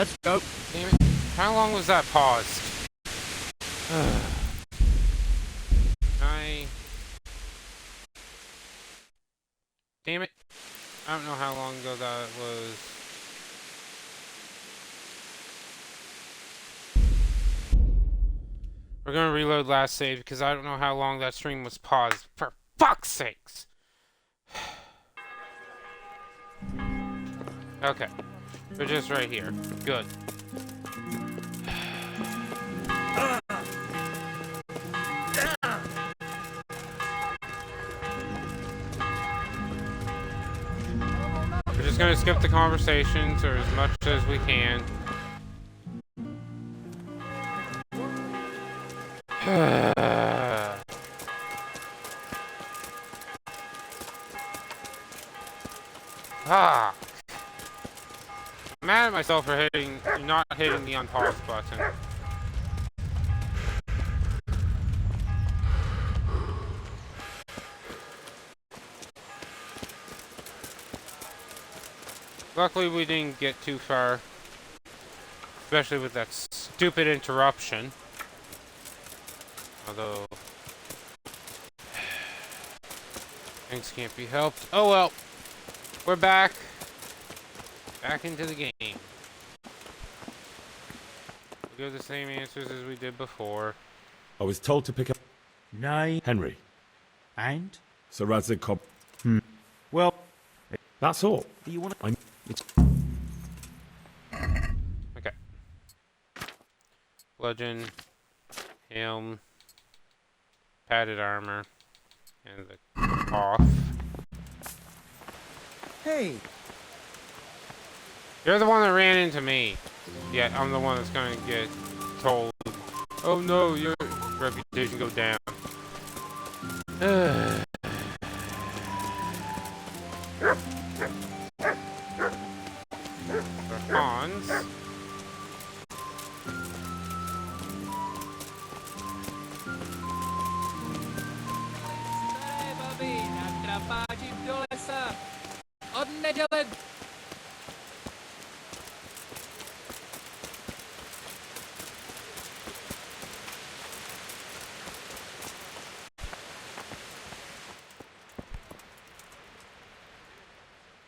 Let's go. Damn it. How long was that paused? Damn it. I don't know how long ago that was. We're gonna reload last save because I don't know how long that stream was paused. For fuck's sakes! Okay. We're just right here. Good. We're just gonna skip the conversations or as much as we can. Ah! I'm mad at myself for not hitting the unpause button. Luckily we didn't get too far. Especially with that stupid interruption. Although... things can't be helped. Oh well. We're back. Back into the game. We give the same answers as we did before. I was told to pick up... Nay. Henry. And? Sir Radzig Cobb. Well... That's all. Do you want to... It's... Okay. Bludgeon. Helm. Padded armor. And the off. Hey! You're the one that ran into me. Yeah, I'm the one that's gonna get told. Oh no, your reputation go down. For Hans.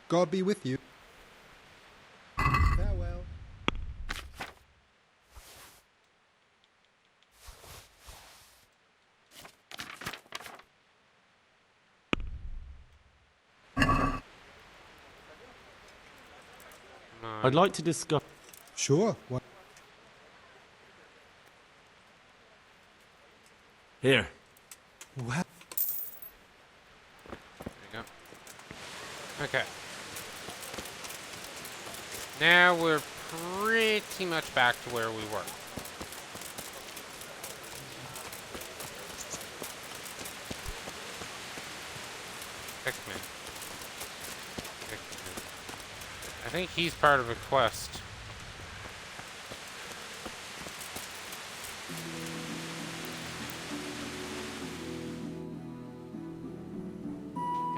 God be with you. Farewell. I'd like to discuss... Sure. What? Here. Well, There you go. Okay. Now we're pretty much back to where we were. X-Men. I think he's part of a quest.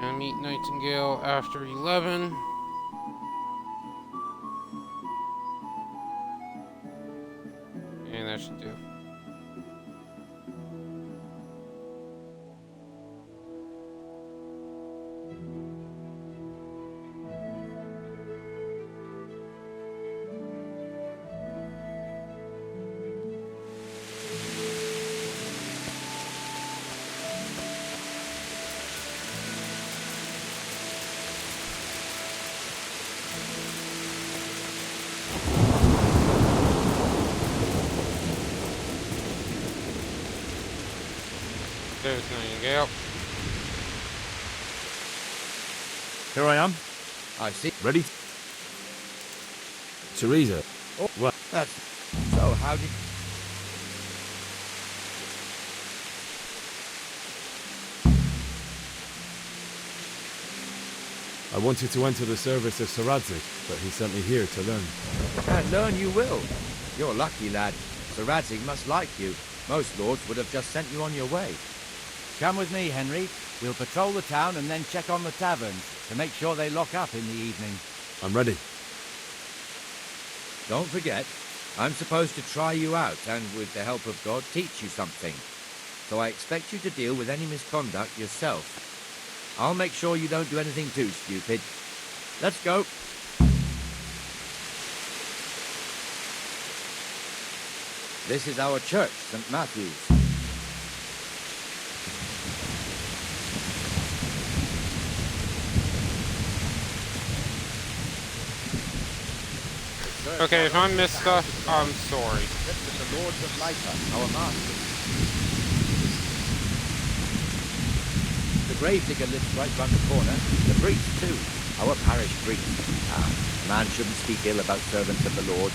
Gonna meet Nightingale after 11. And that should do. There's Nightingale. Here I am. I see. Ready? Teresa. Oh, What? that's... So, how did... I wanted to enter the service of Sir Radzig, but he sent me here to learn. And learn you will. You're lucky, lad. Sir Radzig must like you. Most lords would have just sent you on your way. Come with me, Henry. We'll patrol the town and then check on the taverns to make sure they lock up in the evening. I'm ready. Don't forget, I'm supposed to try you out and, with the help of God, teach you something. So I expect you to deal with any misconduct yourself. I'll make sure you don't do anything too stupid. Let's go. This is our church, St. Matthew's. Okay, if I missed stuff, I'm sorry. The Lords of Lyca, our masters. The gravedigger lives right round the corner. The priest, too. Our parish priest. Ah, a man shouldn't speak ill about servants of the Lord.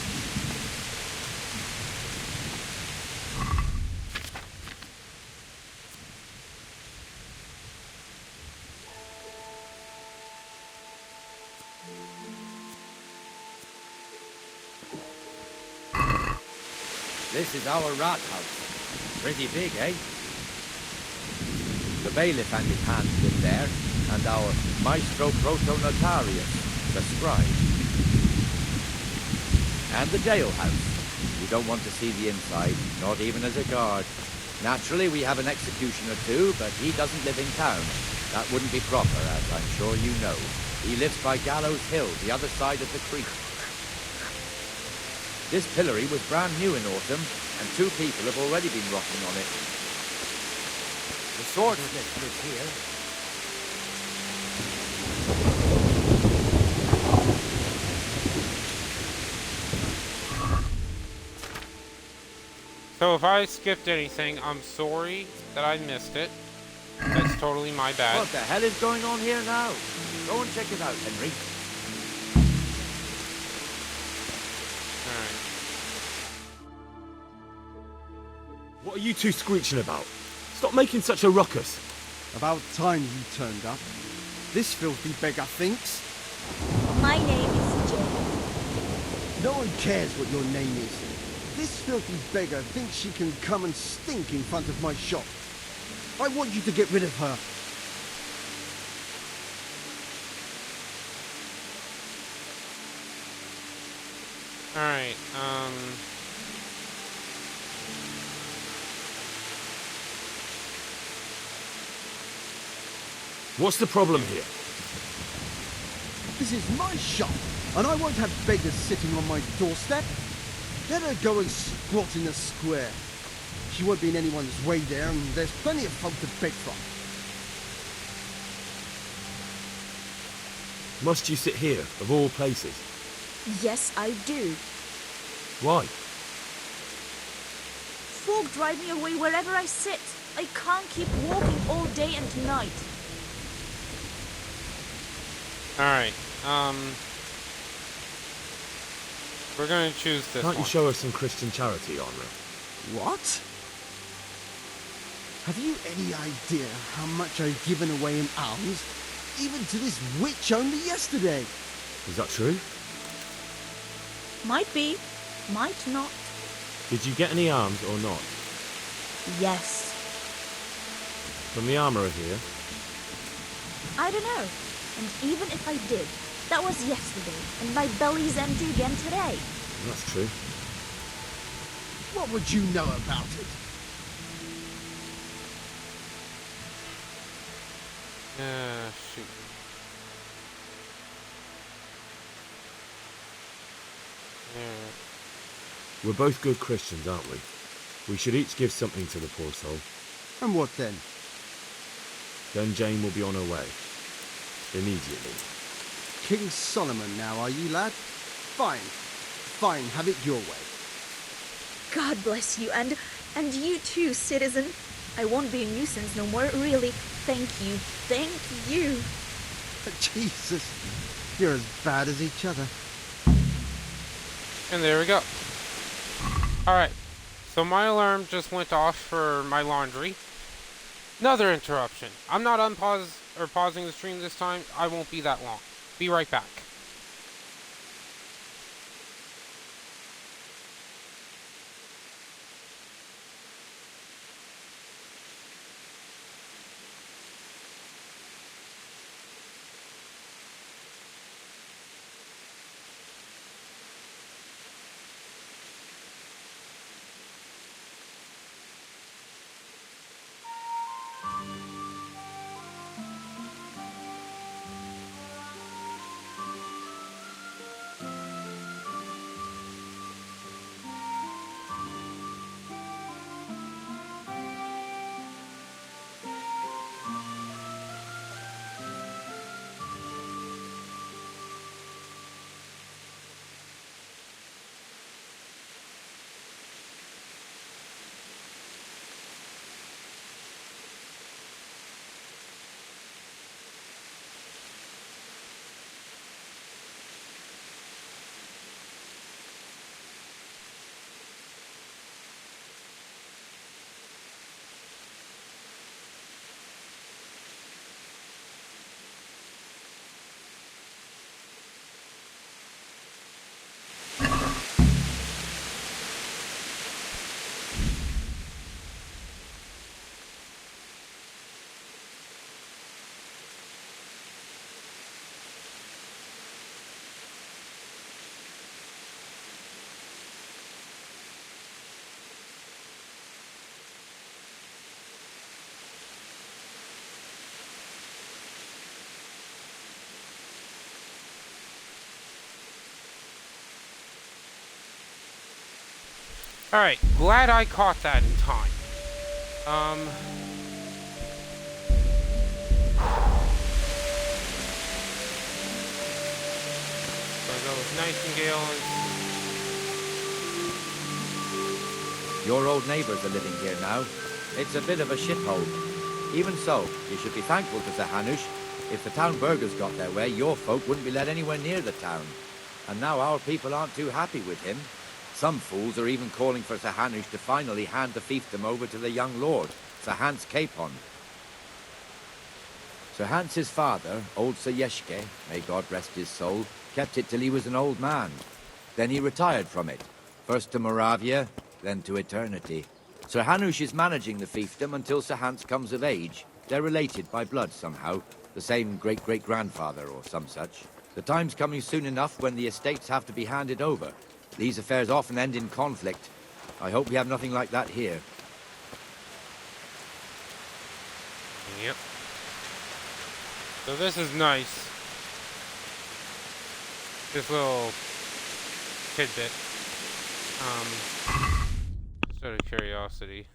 This is our rat house. Pretty big, eh? The bailiff and his hands live there, and our maestro protonotarius, the scribe. And the jailhouse. You don't want to see the inside, not even as a guard. Naturally, we have an executioner too, but he doesn't live in town. That wouldn't be proper, as I'm sure you know. He lives by Gallows Hill, the other side of the creek. This pillory was brand new in autumn, and 2 people have already been rotting on it. The swordsmith lives here. So if I skipped anything, I'm sorry that I missed it. That's totally my bad. What the hell is going on here now? Go and check it out, Henry. Alright. What are you two screeching about? Stop making such a ruckus. About time you turned up. This filthy beggar thinks. My name is Jane. No one cares what your name is. This filthy beggar thinks she can come and stink in front of my shop. I want you to get rid of her. Alright, What's the problem here? This is my shop, and I won't have beggars sitting on my doorstep. Let her go and squat in the square. She won't be in anyone's way there, and there's plenty of folk to beg from. Must you sit here, of all places? Yes, I do. Why? Folk drive me away wherever I sit. I can't keep walking all day and night. alright, we're gonna choose this Can't one. you show us some Christian charity, Henri? What? Have you any idea how much I've given away in alms? Even to this witch only yesterday. Is that true? Might be, might not. Did you get any arms or not? Yes. From the armourer here? I don't know. And even if I did, that was yesterday, and my belly's empty again today. That's true. What would you know about it? Shoot. Yeah. We're both good Christians, aren't we? We should each give something to the poor soul. And what then? Then Jane will be on her way. Immediately. King Solomon now, are you, lad? Fine. Fine, have it your way. God bless you, and you too, citizen. I won't be a nuisance no more, really. Thank you. Thank you. Jesus, you're as bad as each other. And there we go. Alright, so my alarm just went off for my laundry. Another interruption. I'm not pausing the stream this time. I won't be that long. Be right back. Alright, glad I caught that in time. So go with Nightingale and... Your old neighbours are living here now. It's a bit of a shithole. Even so, you should be thankful to Sir Hanush. If the town burghers got their way, your folk wouldn't be let anywhere near the town. And now our people aren't too happy with him. Some fools are even calling for Sir Hanush to finally hand the fiefdom over to the young lord, Sir Hans Capon. Sir Hans's father, old Sir Yeshke, may God rest his soul, kept it till he was an old man. Then he retired from it, first to Moravia, then to eternity. Sir Hanush is managing the fiefdom until Sir Hans comes of age. They're related by blood somehow, the same great-great-grandfather or some such. The time's coming soon enough when the estates have to be handed over. These affairs often end in conflict. I hope we have nothing like that here. Yep. So this is nice. This little tidbit. Just out of curiosity.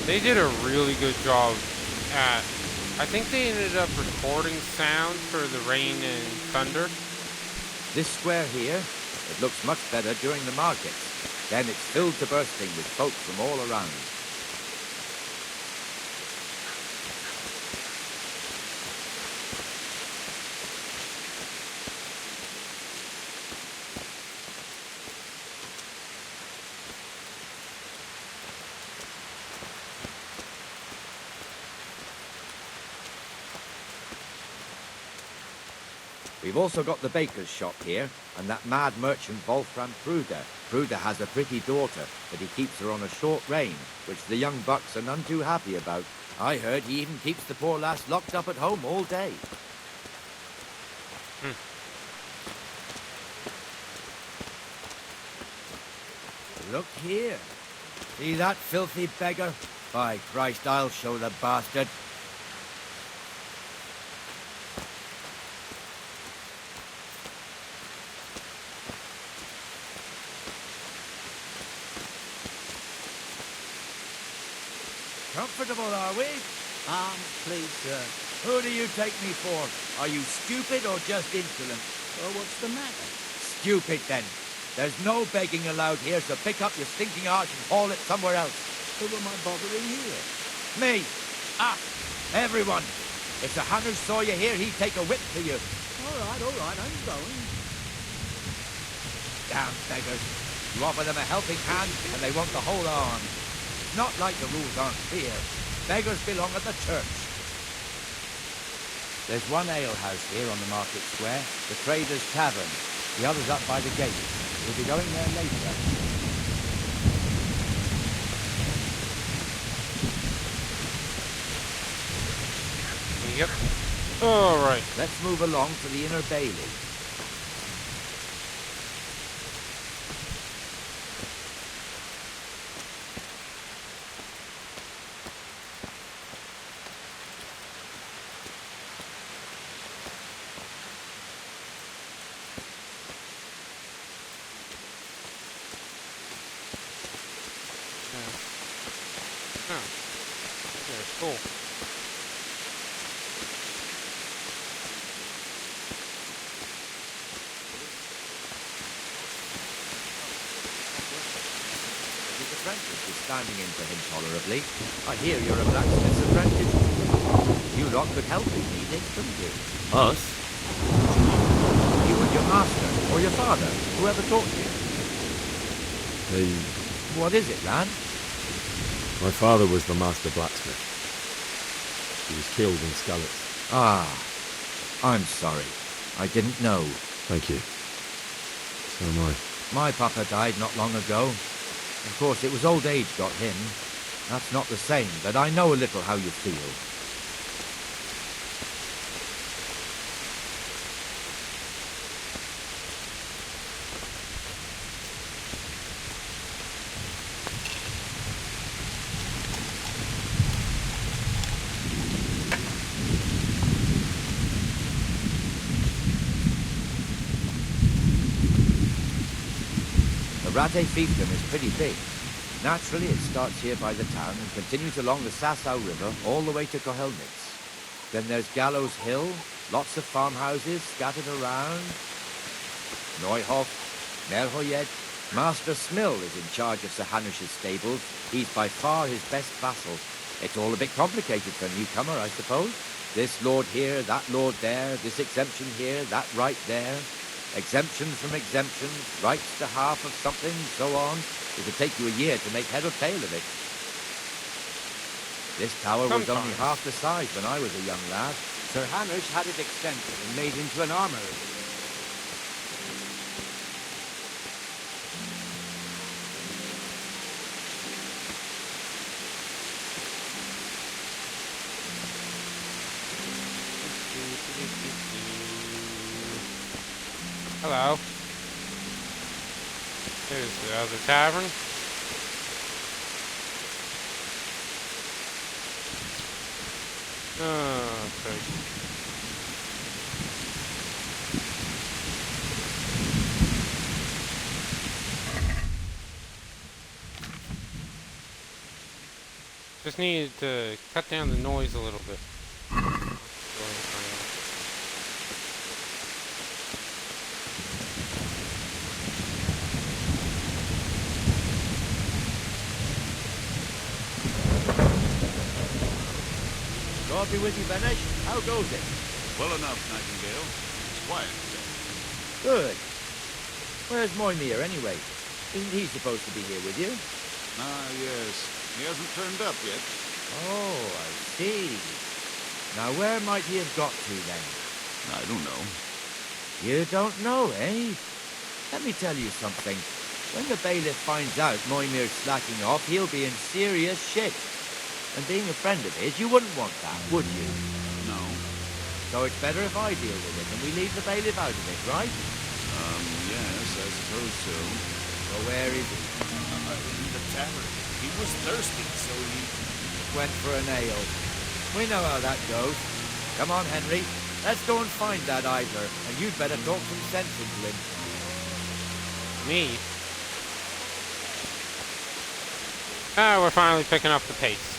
They did a really good job at... I think they ended up recording sound for the rain and thunder. This square here, it looks much better during the markets. Then it's filled to bursting with folk from all around. We've also got the baker's shop here, and that mad merchant Wolfram Pruder. Pruder has a pretty daughter, but he keeps her on a short rein, which the young bucks are none too happy about. I heard he even keeps the poor lass locked up at home all day. Look here. See that filthy beggar? By Christ, I'll show the bastard. Comfortable, are we? Please, sir. Who do you take me for? Are you stupid or just insolent? Well, what's the matter? Stupid, then. There's no begging allowed here, so pick up your stinking arse and haul it somewhere else. Who am I bothering here? Me. Everyone. If Sir Hanush saw you here, he'd take a whip to you. All right, I'm going. Damn beggars. You offer them a helping hand, and they want the whole arm. Not like the rules aren't clear. Beggars belong at the church. There's one alehouse here on the market square, the Trader's Tavern. The other's up by the gate. We'll be going there later. Yep. Alright. Let's move along to the Inner Bailey. Cool. His apprentice is standing in for him tolerably. I hear you're a blacksmith's apprentice. You lot could help if needed, couldn't you? Us? You and your master, or your father, whoever taught you. What is it, lad? My father was the master blacksmith. He was killed in Skalitz. I'm sorry. I didn't know. Thank you. So am I. My papa died not long ago. Of course, it was old age got him. That's not the same, but I know a little how you feel. Rate fiefdom is pretty big. Naturally, it starts here by the town and continues along the Sasau River all the way to Kohelnitz. Then there's Gallows Hill, lots of farmhouses scattered around. Neuhof, Merhoyed. Master Smill is in charge of Sir Hanush's stables. He's by far his best vassal. It's all a bit complicated for a newcomer, I suppose. This lord here, that lord there, this exemption here, that right there. Exemptions from exemptions, rights to half of something, so on. It could take you a year to make head or tail of it. This tower was only half the size when I was a young lad. Sir Hanush had it extended and made into an armory. Hello. Here's the other tavern. Okay. Just needed to cut down the noise a little bit. God be with you, Benesh. How goes it? Well enough, Nightingale. It's quiet today. Good. Where's Moimir, anyway? Isn't he supposed to be here with you? Ah, yes. He hasn't turned up yet. Oh, I see. Now, where might he have got to, then? I don't know. You don't know, eh? Let me tell you something. When the bailiff finds out Moimir's slacking off, he'll be in serious shit. And being a friend of his, you wouldn't want that, would you? No. So it's better if I deal with it and we leave the bailiff out of it, right? Yes, I suppose so. Well, where is he? In the tavern. He was thirsty, so he... Went for an ale. We know how that goes. Come on, Henry. Let's go and find that idler, and you'd better talk some sense into him. Me? Ah, we're finally picking up the pace.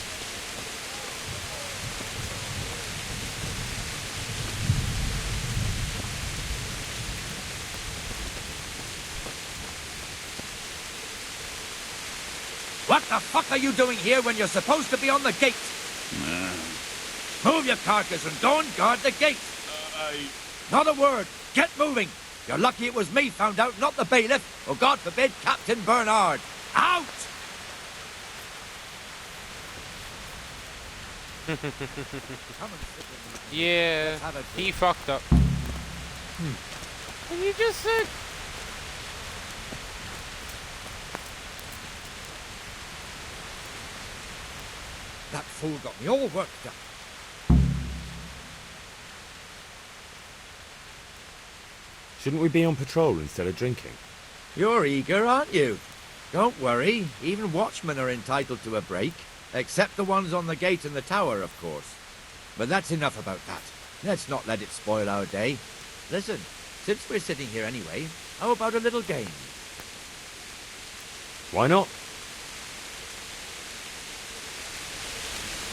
What the fuck are you doing here when you're supposed to be on the gate? Move your carcass and go and guard the gate. Not a word. Get moving. You're lucky it was me found out, not the bailiff, or God forbid, Captain Bernard. Out! Come and sit with me. Yeah, Let's have a he drink. fucked up. And you just said... That fool got me all worked up. Shouldn't we be on patrol instead of drinking? You're eager, aren't you? Don't worry. Even watchmen are entitled to a break. Except the ones on the gate and the tower, of course. But that's enough about that. Let's not let it spoil our day. Listen, since we're sitting here anyway, how about a little game? Why not?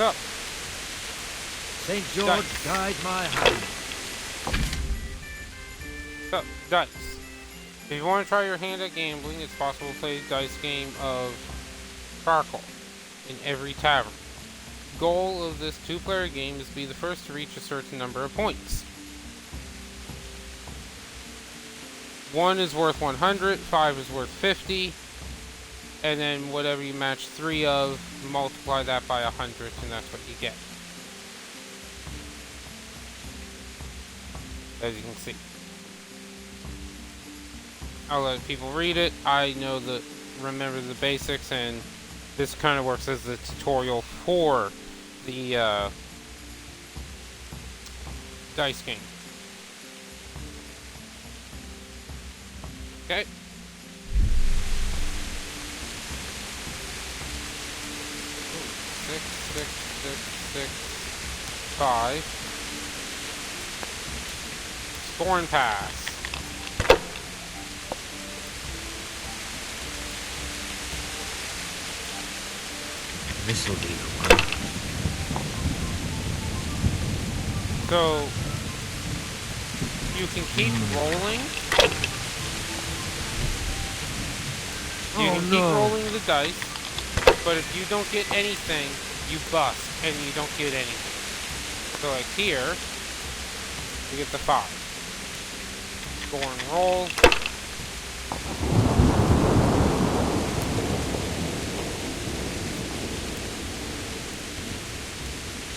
Up. St. George, guide my hand. So, dice. If you want to try your hand at gambling, it's possible to play a dice game of Farkle in every tavern. The goal of this two-player game is to be the first to reach a certain number of points. 1 is worth 100, 5 is worth 50, and then whatever you match 3 of, multiply that by 100, and that's what you get. As you can see. I'll let people read it. I know remember the basics, and this kind of works as the tutorial for the dice game. Okay. Six, six, six, six, 5. Scorn pass. This'll be the one. So you can keep rolling. You can keep rolling the dice, but if you don't get anything, you bust, and you don't get anything. So like here, you get the 5. Score and roll.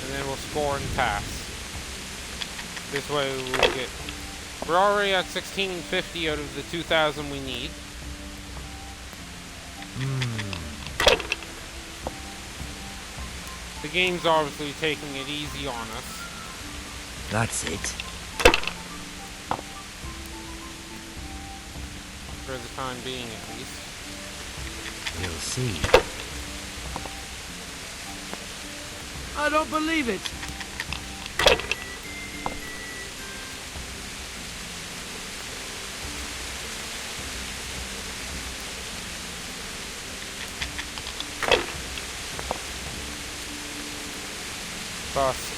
And then we'll score and pass. This way we'll get... We're already at 1650 out of the 2,000 we need. The game's obviously taking it easy on us. That's it. For the time being, at least. You'll see. I don't believe it. Bust.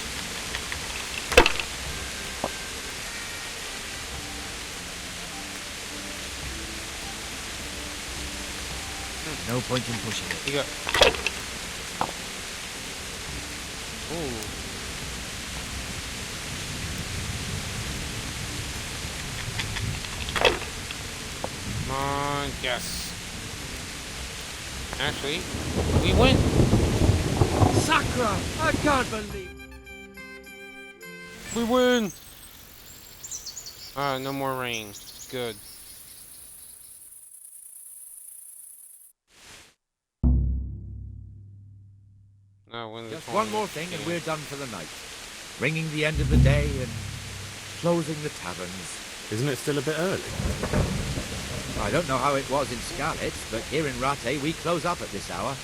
No point in pushing it. You go. Ooh. Come on, yes. Actually, we win. Sacra! I can't believe. We win. No more rain. Good. No, when Just one more thing and we're done for the night. Ringing the end of the day and closing the taverns. Isn't it still a bit early? I don't know how it was in Scarlet, but here in Rattay we close up at this hour.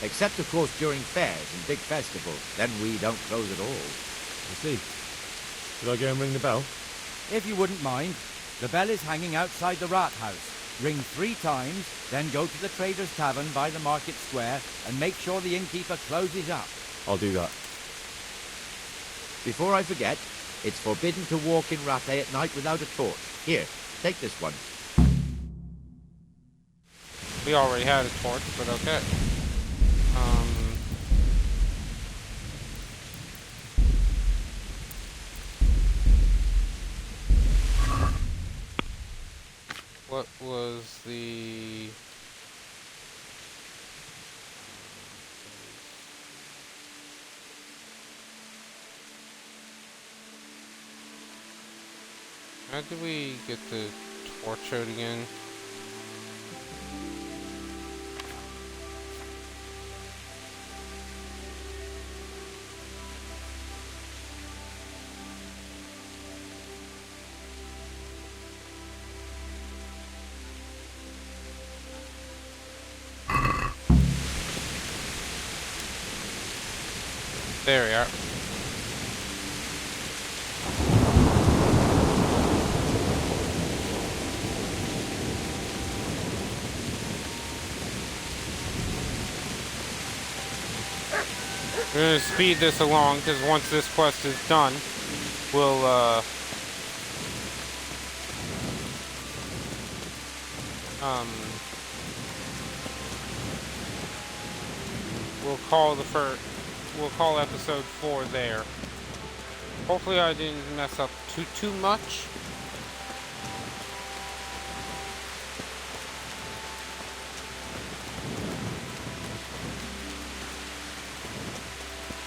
Except, of course, during fairs and big festivals. Then we don't close at all. I see. Should I go and ring the bell? If you wouldn't mind, the bell is hanging outside the rat house. Ring 3 times, then go to the Trader's Tavern by the market square and make sure the innkeeper closes up. I'll do that. Before I forget, it's forbidden to walk in Rattay at night without a torch. Here, take this one. We already had a torch, but okay. What was the... How did we get the torch out again? There we are. We're gonna speed this along because once this quest is done, we'll we'll call episode 4 there. Hopefully I didn't mess up too much.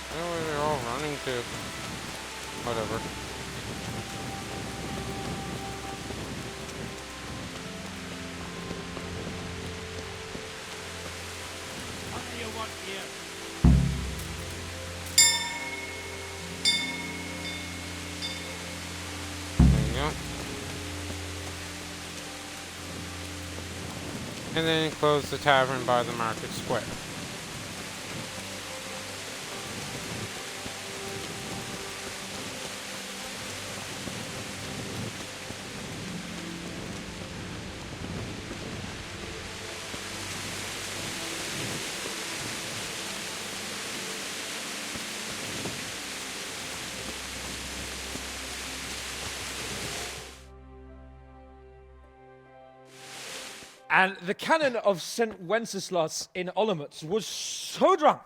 I don't know where they're all running to. Whatever. What do you want here? There you go. And then close the tavern by the market square. And the canon of St. Wenceslas in Olomouc was so drunk,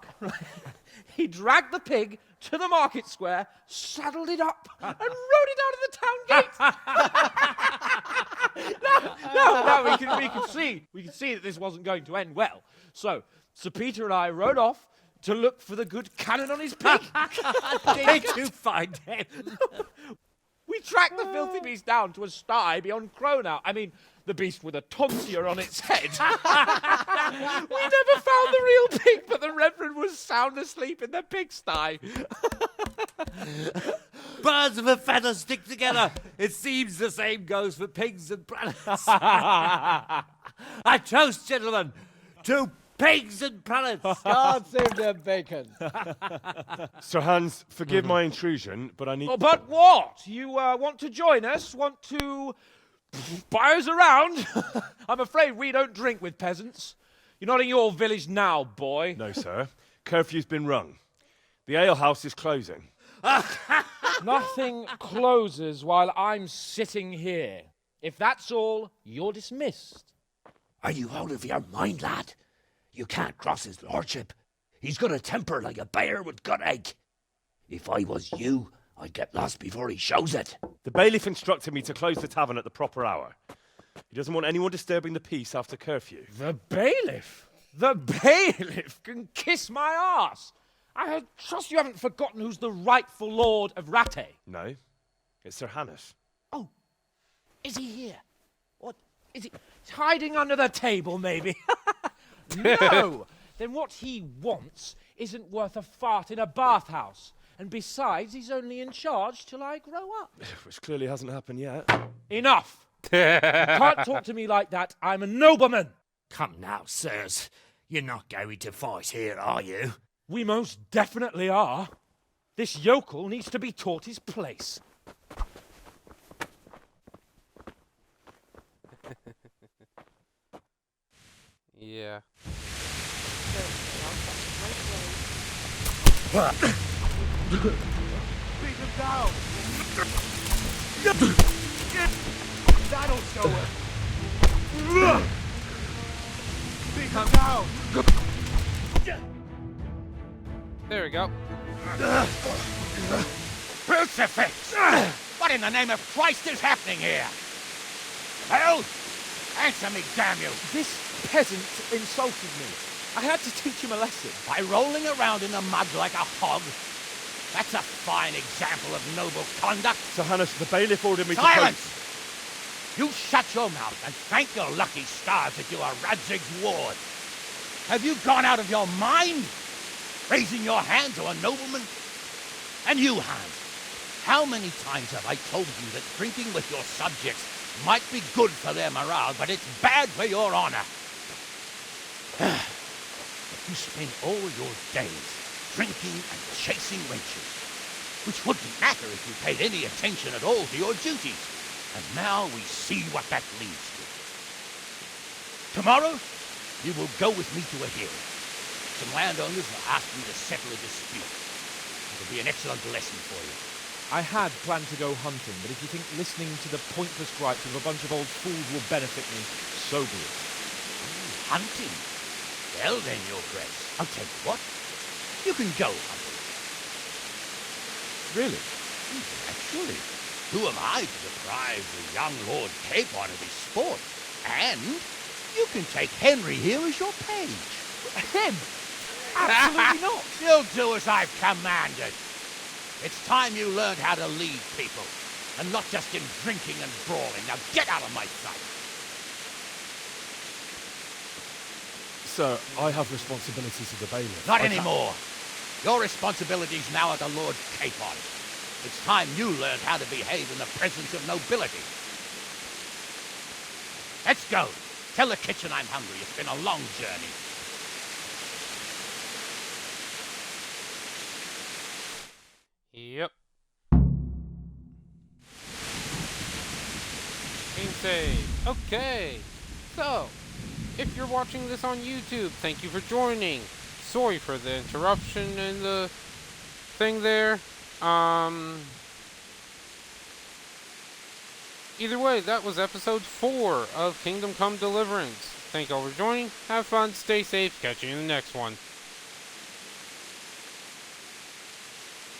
he dragged the pig to the market square, saddled it up, and rode it out of the town gate. No, we can see that this wasn't going to end well. So, Sir Peter and I rode off to look for the good canon on his pig. Did you find him? We tracked the filthy beast down to a sty beyond Cronau. I mean, the beast with a tonsure on its head. We never found the real pig, but the Reverend was sound asleep in the pigsty. Birds of a feather stick together. It seems the same goes for pigs and prelates. I toast, gentlemen, to pigs and prelates. God save their bacon. Sir Hans, forgive my intrusion, but I need... Oh, but what? You want to join us? Want to buy us around? I'm afraid we don't drink with peasants. You're not in your village now, boy. No, sir. Curfew's been rung. The alehouse is closing. Nothing closes while I'm sitting here. If that's all, you're dismissed. Are you out of your mind, lad? You can't cross his lordship. He's got a temper like a bear with gut ache. If I was you, I'd get lost before he shows it. The bailiff instructed me to close the tavern at the proper hour. He doesn't want anyone disturbing the peace after curfew. The bailiff? The bailiff can kiss my arse. I trust you haven't forgotten who's the rightful lord of Rattay. No, it's Sir Hannes. Oh, is he here? What, is he hiding under the table, maybe? No! Then what he wants isn't worth a fart in a bathhouse. And besides, he's only in charge till I grow up. Which clearly hasn't happened yet. Enough! You can't talk to me like that. I'm a nobleman. Come now, sirs. You're not going to fight here, are you? We most definitely are. This yokel needs to be taught his place. Yeah. Beat him down! That'll show it! Beat him down! There we go. Crucifix! What in the name of Christ is happening here? Hell? Answer me, damn you! This peasant insulted me. I had to teach him a lesson. By rolling around in the mud like a hog? That's a fine example of noble conduct. Sir Hannes, the bailiff ordered me Silence! You shut your mouth and thank your lucky stars that you are Radzig's ward. Have you gone out of your mind? Raising your hand to a nobleman? And you, Hans, how many times have I told you that drinking with your subjects might be good for their morale, but it's bad for your honor? You spend all your days drinking and chasing wenches, which wouldn't matter if you paid any attention at all to your duties. And now we see what that leads to. Tomorrow, you will go with me to a hearing. Some landowners will ask me to settle a dispute. It'll be an excellent lesson for you. I had planned to go hunting, but if you think listening to the pointless gripes of a bunch of old fools will benefit me, so be it. Hunting? Well then, Your Grace, I'll tell you what. You can go hunting. Really? Actually, who am I to deprive the young Lord Capon of his sport? And you can take Henry here as your page. Him? Absolutely not. You'll do as I've commanded. It's time you learned how to lead people, and not just in drinking and brawling. Now get out of my sight. Sir, I have responsibilities of the bailiff. Not anymore. Your responsibilities now are the Lord Capon. It's time you learned how to behave in the presence of nobility. Let's go. Tell the kitchen I'm hungry. It's been a long journey. Yep. Game save. Okay. So, if you're watching this on YouTube, thank you for joining. Sorry for the interruption in the thing there. Either way, that was episode 4 of Kingdom Come Deliverance. Thank you all for joining. Have fun, stay safe, catch you in the next one.